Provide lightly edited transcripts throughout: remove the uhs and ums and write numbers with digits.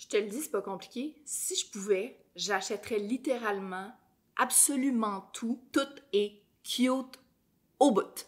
Je te le dis, c'est pas compliqué. Si je pouvais, j'achèterais littéralement absolument tout. Tout est cute au bout.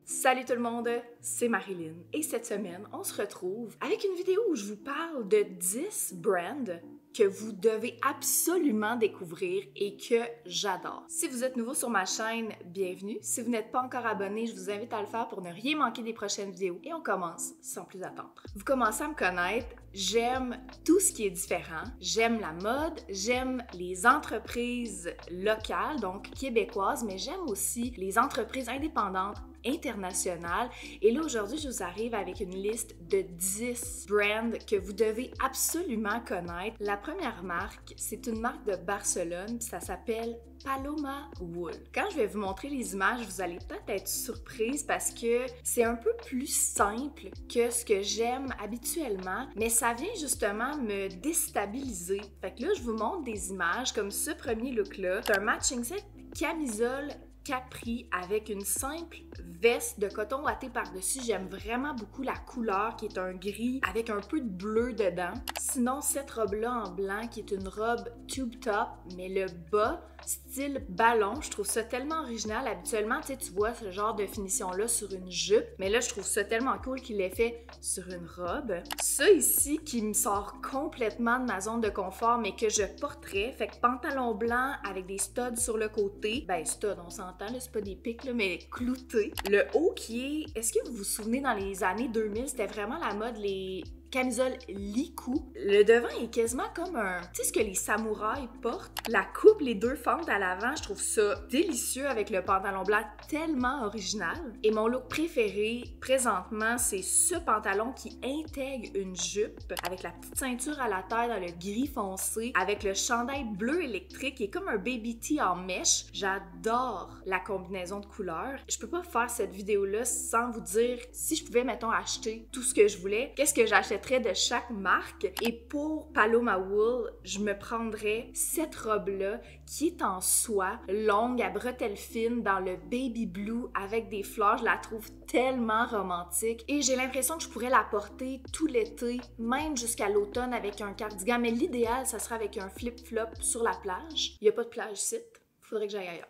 Salut tout le monde, c'est Marilyn et cette semaine, on se retrouve avec une vidéo où je vous parle de 10 brands que vous devez absolument découvrir et que j'adore. Si vous êtes nouveau sur ma chaîne, bienvenue. Si vous n'êtes pas encore abonné, je vous invite à le faire pour ne rien manquer des prochaines vidéos et on commence sans plus attendre. Vous commencez à me connaître, j'aime tout ce qui est différent. J'aime la mode, j'aime les entreprises locales, donc québécoises, mais j'aime aussi les entreprises indépendantes internationales. Et là, aujourd'hui, je vous arrive avec une liste de 10 brands que vous devez absolument connaître. La première marque, c'est une marque de Barcelone, puis ça s'appelle Paloma Wool. Quand je vais vous montrer les images, vous allez peut-être être surprise parce que c'est un peu plus simple que ce que j'aime habituellement, mais ça vient justement me déstabiliser. Fait que là, je vous montre des images comme ce premier look-là. C'est un matching set camisole capri avec une simple veste de coton ouaté par-dessus. J'aime vraiment beaucoup la couleur qui est un gris avec un peu de bleu dedans. Sinon, cette robe-là en blanc qui est une robe tube top, mais le bas, style ballon, je trouve ça tellement original. Habituellement, tu vois ce genre de finition-là sur une jupe, mais là, je trouve ça tellement cool qu'il l'ait fait sur une robe. Ça ici qui me sort complètement de ma zone de confort, mais que je porterais. Fait que pantalon blanc avec des studs sur le côté. Ben, studs, on s'entend, là, c'est pas des pics, là, mais cloutés. Le haut qui est... Est-ce que vous vous souvenez, dans les années 2000, c'était vraiment la mode, les camisole licou. Le devant est quasiment comme un... Tu sais ce que les samouraïs portent? La coupe, les deux fentes à l'avant, je trouve ça délicieux avec le pantalon blanc tellement original. Et mon look préféré, présentement, c'est ce pantalon qui intègre une jupe avec la petite ceinture à la taille dans le gris foncé, avec le chandail bleu électrique qui est comme un baby tee en mèche. J'adore la combinaison de couleurs. Je peux pas faire cette vidéo-là sans vous dire si je pouvais, mettons, acheter tout ce que je voulais, qu'est-ce que j'achèterais de chaque marque. Et pour Paloma Wool, je me prendrais cette robe-là qui est en soie, longue à bretelles fines dans le baby blue avec des fleurs. Je la trouve tellement romantique et j'ai l'impression que je pourrais la porter tout l'été, même jusqu'à l'automne avec un cardigan. Mais l'idéal, ça serait avec un flip-flop sur la plage. Il n'y a pas de plage ici. Faudrait que j'aille ailleurs.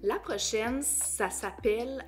La prochaine, ça s'appelle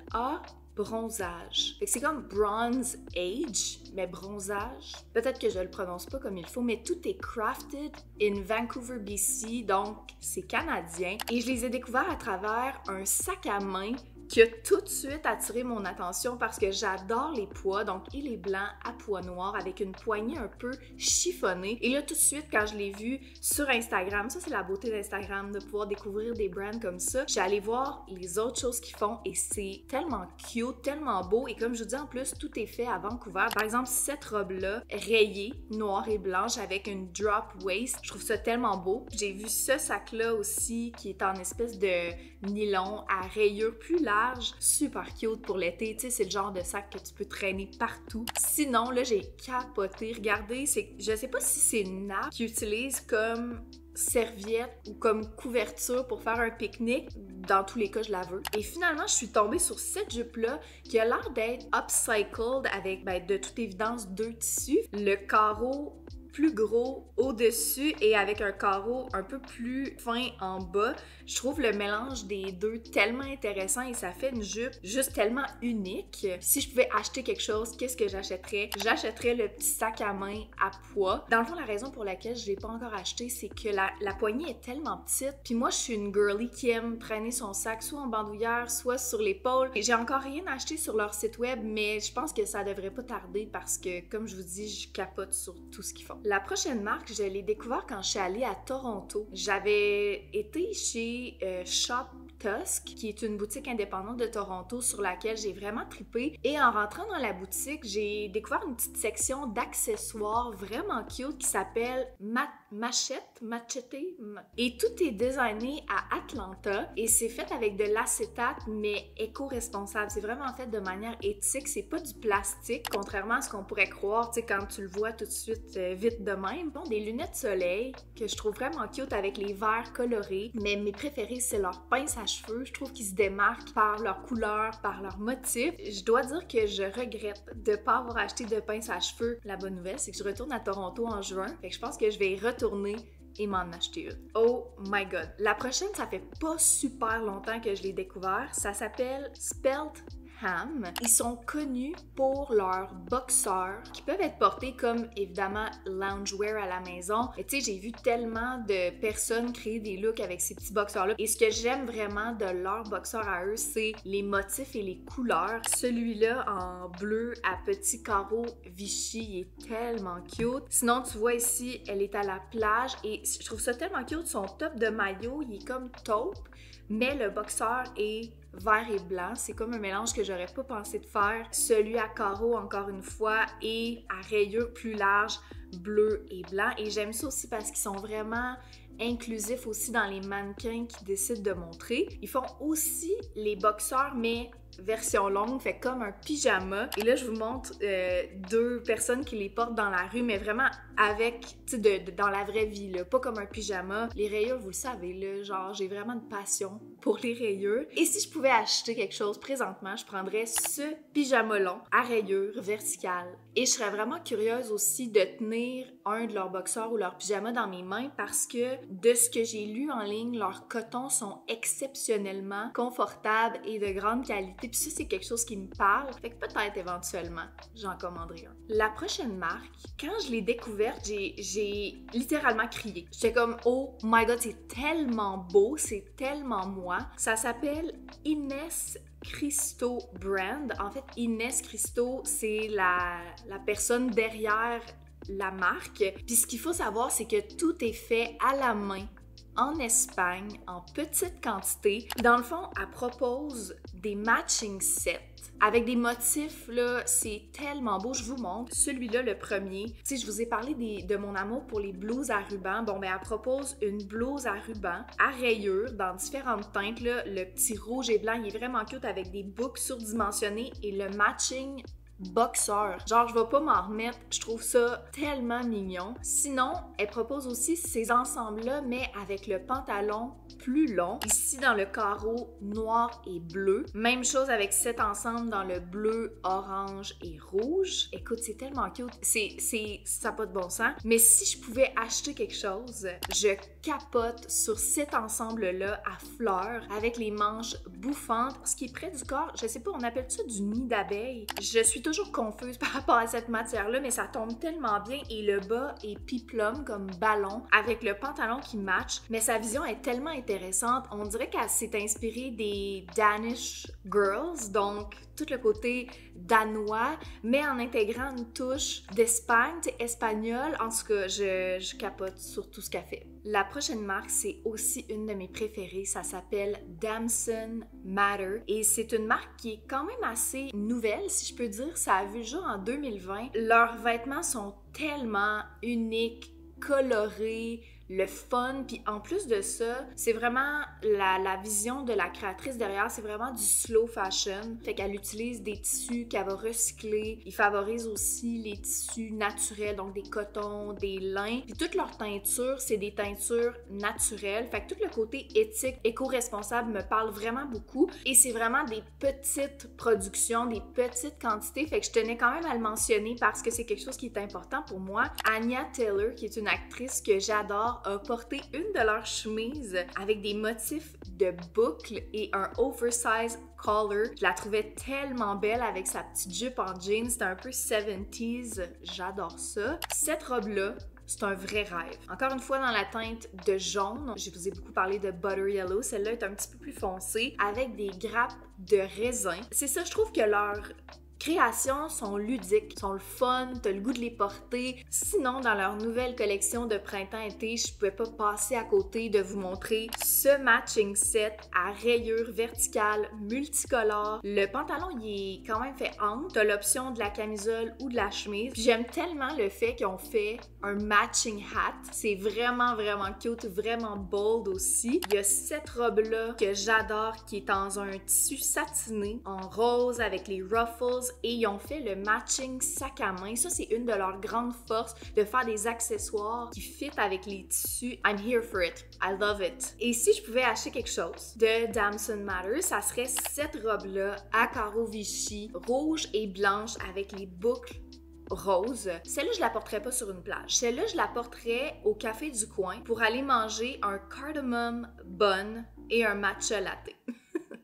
bronzage. C'est comme Bronze Age, mais bronzage. Peut-être que je le prononce pas comme il faut, mais tout est crafted in Vancouver, BC, donc c'est canadien. Et je les ai découverts à travers un sac à main qui a tout de suite attiré mon attention parce que j'adore les pois, donc il est blanc à pois noirs avec une poignée un peu chiffonnée. Et là, tout de suite, quand je l'ai vu sur Instagram, ça c'est la beauté d'Instagram, de pouvoir découvrir des brands comme ça, j'ai allé voir les autres choses qu'ils font et c'est tellement cute, tellement beau. Et comme je vous dis, en plus, tout est fait à Vancouver. Par exemple, cette robe-là, rayée, noire et blanche avec une drop waist, je trouve ça tellement beau. J'ai vu ce sac-là aussi qui est en espèce de nylon à rayures plus larges. Super cute pour l'été, tu sais, c'est le genre de sac que tu peux traîner partout. Sinon, là, j'ai capoté. Regardez, je sais pas si c'est une nappe qu'ils utilisent comme serviette ou comme couverture pour faire un pique-nique. Dans tous les cas, je la veux. Et finalement, je suis tombée sur cette jupe-là qui a l'air d'être upcycled avec, de toute évidence, deux tissus. Le carreau plus gros au-dessus et avec un carreau un peu plus fin en bas. Je trouve le mélange des deux tellement intéressant et ça fait une jupe juste tellement unique. Si je pouvais acheter quelque chose, qu'est-ce que j'achèterais? J'achèterais le petit sac à main à pois. Dans le fond, la raison pour laquelle je l'ai pas encore acheté, c'est que la poignée est tellement petite. Puis moi, je suis une girly qui aime traîner son sac soit en bandoulière, soit sur l'épaule. Et j'ai encore rien acheté sur leur site web, mais je pense que ça devrait pas tarder parce que, comme je vous dis, je capote sur tout ce qu'ils font. La prochaine marque, je l'ai découvert quand je suis allée à Toronto. J'avais été chez Shop Tusk, qui est une boutique indépendante de Toronto sur laquelle j'ai vraiment trippé. Et en rentrant dans la boutique, j'ai découvert une petite section d'accessoires vraiment cute qui s'appelle Machete. Et tout est designé à Atlanta et c'est fait avec de l'acétate, mais éco-responsable. C'est vraiment fait de manière éthique. C'est pas du plastique, contrairement à ce qu'on pourrait croire, tu sais, quand tu le vois tout de suite vite de même. Bon, des lunettes soleil que je trouve vraiment cute avec les verres colorés, mais mes préférés, c'est leur pince à cheveux. Je trouve qu'ils se démarquent par leur couleur, par leur motif. Je dois dire que je regrette de pas avoir acheté de pince à cheveux. La bonne nouvelle, c'est que je retourne à Toronto en juin, fait que je pense que je vais y retourner et m'en acheter une. Oh my god. La prochaine, ça fait pas super longtemps que je l'ai découvert. Ça s'appelle Spelt Ham. Ils sont connus pour leurs boxeurs qui peuvent être portés comme évidemment loungewear à la maison. Et tu sais, j'ai vu tellement de personnes créer des looks avec ces petits boxeurs-là. Et ce que j'aime vraiment de leurs boxeurs à eux, c'est les motifs et les couleurs. Celui-là en bleu à petits carreaux Vichy, il est tellement cute. Sinon, tu vois ici, elle est à la plage et je trouve ça tellement cute. Son top de maillot, il est comme taupe, mais le boxeur est vert et blanc. C'est comme un mélange que j'aurais pas pensé de faire. Celui à carreaux, encore une fois, et à rayures plus larges, bleu et blanc. Et j'aime ça aussi parce qu'ils sont vraiment inclusifs aussi dans les mannequins qui décident de montrer. Ils font aussi les boxeurs, mais version longue, fait comme un pyjama. Et là, je vous montre deux personnes qui les portent dans la rue, mais vraiment avec, tu sais, dans la vraie vie, là, pas comme un pyjama. Les rayures, vous le savez, là, genre, j'ai vraiment de passion pour les rayures. Et si je pouvais acheter quelque chose présentement, je prendrais ce pyjama long à rayures verticales. Et je serais vraiment curieuse aussi de tenir un de leurs boxeurs ou leur pyjama dans mes mains parce que de ce que j'ai lu en ligne, leurs cotons sont exceptionnellement confortables et de grande qualité. Puis ça, c'est quelque chose qui me parle. Fait que peut-être éventuellement, j'en commanderai un. La prochaine marque, quand je l'ai découverte, j'ai littéralement crié. J'étais comme, oh my god, c'est tellement beau, c'est tellement moi. Ça s'appelle Inès Christo Brand. En fait, Inès Christo, c'est la personne derrière la marque. Puis ce qu'il faut savoir, c'est que tout est fait à la main en Espagne, en petite quantité. Dans le fond, elle propose des matching sets avec des motifs, là, c'est tellement beau. Je vous montre. Celui-là, le premier. Tu sais, je vous ai parlé de mon amour pour les blouses à ruban. Bon, ben, elle propose une blouse à ruban, à rayures, dans différentes teintes, là. Le petit rouge et blanc, il est vraiment cute avec des boucles surdimensionnées et le matching boxeur. Genre, je vais pas m'en remettre. Je trouve ça tellement mignon. Sinon, elle propose aussi ces ensembles-là, mais avec le pantalon plus long. Ici, dans le carreau noir et bleu. Même chose avec cet ensemble dans le bleu, orange et rouge. Écoute, c'est tellement cute. Ça n'a pas de bon sens. Mais si je pouvais acheter quelque chose, je capote sur cet ensemble-là à fleurs avec les manches bouffantes. Ce qui est près du corps, je sais pas, on appelle ça du nid d'abeille. Je suis toujours confuse par rapport à cette matière-là, mais ça tombe tellement bien et le bas est peplum comme ballon avec le pantalon qui match. Mais sa vision est tellement intéressante. On dirait qu'elle s'est inspirée des Danish Girls, donc tout le côté danois, mais en intégrant une touche d'Espagne, espagnole. En tout cas, je capote sur tout ce qu'elle fait. La prochaine marque, c'est aussi une de mes préférées. Ça s'appelle Damson Matter et c'est une marque qui est quand même assez nouvelle, si je peux dire. Ça a vu le jour en 2020. Leurs vêtements sont tellement uniques, colorés, le fun, puis en plus de ça, c'est vraiment la vision de la créatrice derrière, c'est vraiment du slow fashion. Fait qu'elle utilise des tissus qu'elle va recycler. Ils favorisent aussi les tissus naturels, donc des cotons, des lins. Puis toute leur teinture, c'est des teintures naturelles. Fait que tout le côté éthique, éco-responsable me parle vraiment beaucoup. Et c'est vraiment des petites productions, des petites quantités. Fait que je tenais quand même à le mentionner parce que c'est quelque chose qui est important pour moi. Anya Taylor, qui est une actrice que j'adore, a porté une de leurs chemises avec des motifs de boucles et un oversize collar. Je la trouvais tellement belle avec sa petite jupe en jeans. C'était un peu 70s. J'adore ça. Cette robe-là, c'est un vrai rêve. Encore une fois, dans la teinte de jaune, je vous ai beaucoup parlé de Butter Yellow. Celle-là est un petit peu plus foncée avec des grappes de raisin. C'est ça, je trouve que leur créations sont ludiques, sont le fun, t'as le goût de les porter. Sinon, dans leur nouvelle collection de printemps-été, je pouvais pas passer à côté de vous montrer ce matching set à rayures verticales multicolores. Le pantalon, il est quand même fait ample. T'as l'option de la camisole ou de la chemise. Puis j'aime tellement le fait qu'ils ont fait un matching hat. C'est vraiment, vraiment cute, vraiment bold aussi. Il y a cette robe-là que j'adore qui est dans un tissu satiné en rose avec les ruffles et ils ont fait le matching sac à main. Ça, c'est une de leurs grandes forces de faire des accessoires qui fit avec les tissus. I'm here for it. I love it. Et si je pouvais acheter quelque chose de Damson Matter, ça serait cette robe-là à carreaux Vichy, rouge et blanche avec les boucles rose. Celle-là, je la porterais pas sur une plage. Celle-là, je la porterais au café du coin pour aller manger un cardamom bun et un matcha latte.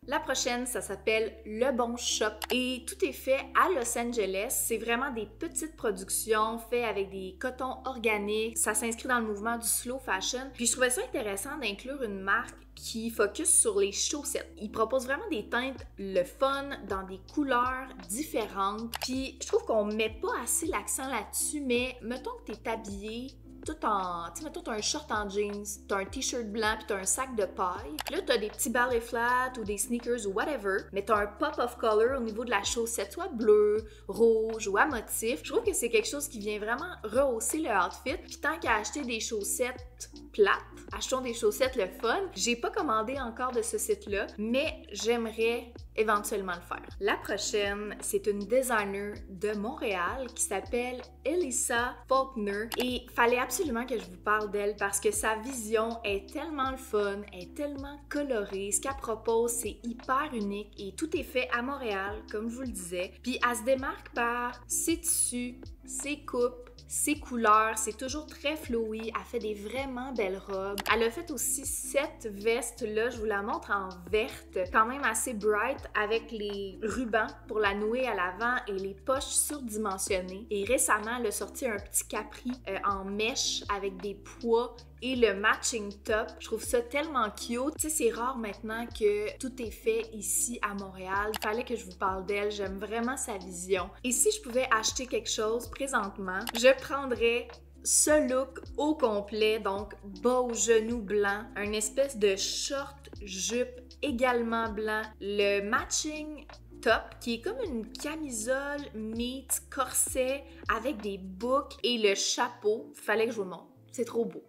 La prochaine, ça s'appelle Le Bon Shop et tout est fait à Los Angeles. C'est vraiment des petites productions faites avec des cotons organiques. Ça s'inscrit dans le mouvement du slow fashion. Puis je trouvais ça intéressant d'inclure une marque qui focus sur les chaussettes. Ils proposent vraiment des teintes le fun dans des couleurs différentes. Puis je trouve qu'on met pas assez l'accent là-dessus, mais mettons que t'es habillé tout en... Tu sais, mettons, t'as un short en jeans, t'as un t-shirt blanc, puis t'as un sac de paille. Puis là, t'as des petits balais flats ou des sneakers ou whatever, mais t'as un pop of color au niveau de la chaussette, soit bleu, rouge ou à motif. Je trouve que c'est quelque chose qui vient vraiment rehausser le outfit. Puis tant qu'à acheter des chaussettes plates, achetons des chaussettes le fun. J'ai pas commandé encore de ce site-là, mais j'aimerais éventuellement le faire. La prochaine, c'est une designer de Montréal qui s'appelle Elissa Faulkner et fallait absolument que je vous parle d'elle parce que sa vision est tellement le fun, est tellement colorée, ce qu'elle propose c'est hyper unique et tout est fait à Montréal comme je vous le disais. Puis elle se démarque par ses tissus, ses coupes, ses couleurs, c'est toujours très flowy, elle fait des vraiment belles robes. Elle a fait aussi cette veste-là, je vous la montre en verte, quand même assez bright, avec les rubans pour la nouer à l'avant et les poches surdimensionnées. Et récemment, elle a sorti un petit capri en mèche avec des pois et le matching top. Je trouve ça tellement cute. Tu sais, c'est rare maintenant que tout est fait ici à Montréal. Il fallait que je vous parle d'elle. J'aime vraiment sa vision. Et si je pouvais acheter quelque chose présentement, je prendrais ce look au complet, donc bas aux genoux blanc, un espèce de short jupe également blanc, le matching top qui est comme une camisole meets corset avec des boucles et le chapeau. Fallait que je vous le montre. C'est trop beau.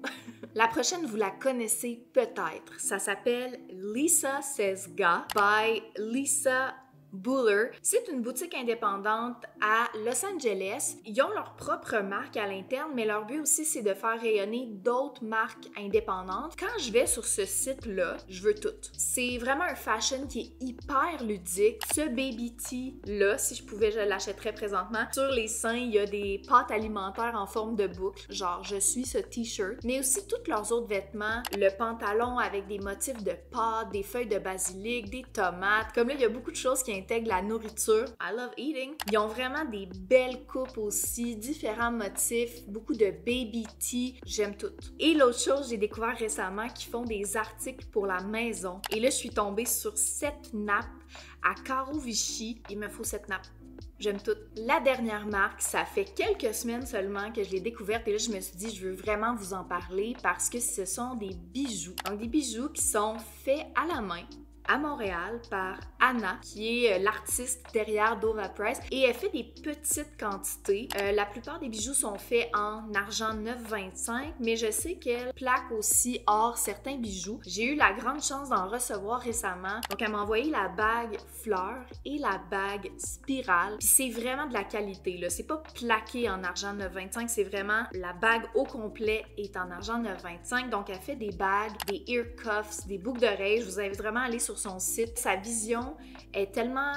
La prochaine, vous la connaissez peut-être. Ça s'appelle Lisa Says Ga by Lisa Buller. C'est une boutique indépendante à Los Angeles. Ils ont leur propre marque à l'interne, mais leur but aussi, c'est de faire rayonner d'autres marques indépendantes. Quand je vais sur ce site-là, je veux tout. C'est vraiment un fashion qui est hyper ludique. Ce baby tee-là, si je pouvais, je l'achèterais présentement. Sur les seins, il y a des pâtes alimentaires en forme de boucle, genre je suis ce t-shirt, mais aussi tous leurs autres vêtements, le pantalon avec des motifs de pâtes, des feuilles de basilic, des tomates. Comme là, il y a beaucoup de choses qui intègrent la nourriture. I love eating. Ils ont vraiment des belles coupes aussi, différents motifs, beaucoup de baby tee. J'aime tout. Et l'autre chose, j'ai découvert récemment qu'ils font des articles pour la maison. Et là, je suis tombée sur cette nappe à carreaux Vichy. Il me faut cette nappe. J'aime tout. La dernière marque, ça fait quelques semaines seulement que je l'ai découverte et là, je me suis dit, je veux vraiment vous en parler parce que ce sont des bijoux. Donc, des bijoux qui sont faits à la main à Montréal par Anna, qui est l'artiste derrière Dova Price, et elle fait des petites quantités. La plupart des bijoux sont faits en argent 9,25, mais je sais qu'elle plaque aussi or certains bijoux. J'ai eu la grande chance d'en recevoir récemment, donc elle m'a envoyé la bague fleur et la bague spirale, puis c'est vraiment de la qualité, là. C'est pas plaqué en argent 9,25, c'est vraiment la bague au complet est en argent 9,25, donc elle fait des bagues, des ear cuffs, des boucles d'oreilles. Je vous invite vraiment à aller sur son site. Sa vision est tellement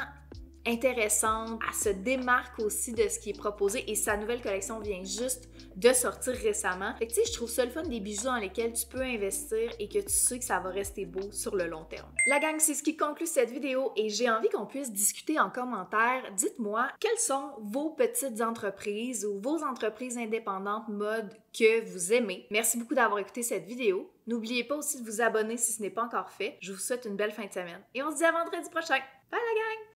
intéressante, elle se démarque aussi de ce qui est proposé et sa nouvelle collection vient juste de sortir récemment. Fait que tu sais, je trouve ça le fun des bijoux dans lesquels tu peux investir et que tu sais que ça va rester beau sur le long terme. La gang, c'est ce qui conclut cette vidéo et j'ai envie qu'on puisse discuter en commentaire. Dites-moi, quelles sont vos petites entreprises ou vos entreprises indépendantes mode que vous aimez. Merci beaucoup d'avoir écouté cette vidéo. N'oubliez pas aussi de vous abonner si ce n'est pas encore fait. Je vous souhaite une belle fin de semaine et on se dit à vendredi prochain. Bye la gang!